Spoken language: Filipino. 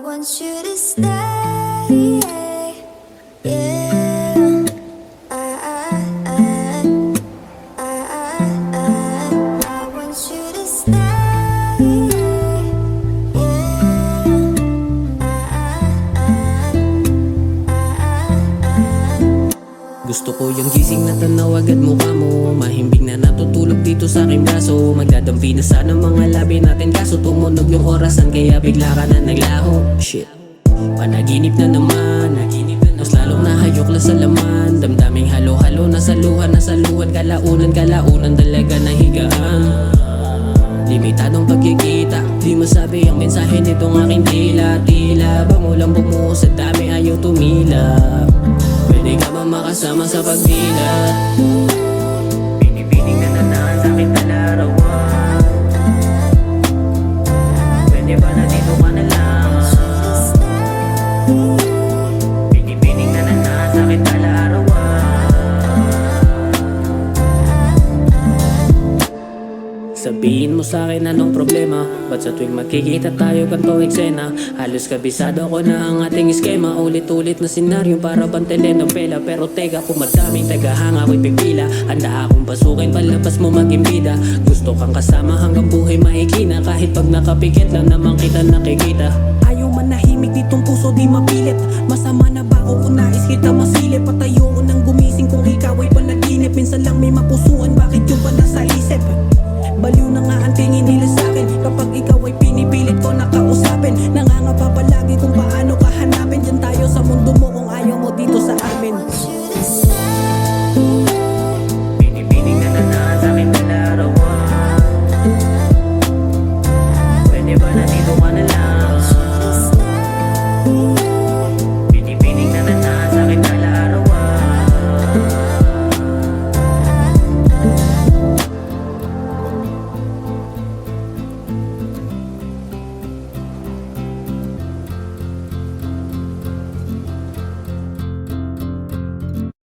want you to stay. Yeah. I want you to stay. Gusto ko yung gising na tanaw agad mukha mo, mahimbing na natutulog dito sa aking braso. Magdadampi na sana mga labi natin, kaso tumunog yung orasan kaya bigla ka na naglaho. Shit, panaginip na naman, mas lalong nahayok lang sa laman. Damdaming halo-halo, nasaluhan, kalaunan talaga nahigaan. Limitadong pagkikita, di masabi ang mensahe nitong aking tila ba mo lang bumuhos sa dami, ayaw tumila. Pwede ka ba makasama sa pagdilat? Pinipiling na nanaan sa aking talarawan. Pwede ba na dito ka na lang? Pinipiling na nanaan sa aking talarawan. Sabihin mo sa'kin anong problema, ba't sa tuwing magkikita tayo ganito eksena? Halos kabisado ko na ang ating eskema, ulit-ulit na senaryo para bang telenovela. Pero teka, kung madaming tagahanga ako'y pipila, handa akong pasukin palabas mo maging bida. Gusto kang kasama hanggang buhay maikli na, kahit pag nakapikit lang naman kita nakikita. Ayaw manahimik ditong puso di mapilit, masama na ba ako kung nais kita masilip? At ayoko nang gumising kung ikaw ay panaginip, minsan lang may mapusuan, bakit yung pa nasa isip? Baliw na nga ang tingin nila sa'kin kapag ikaw ay pinipilit ko nakausapin.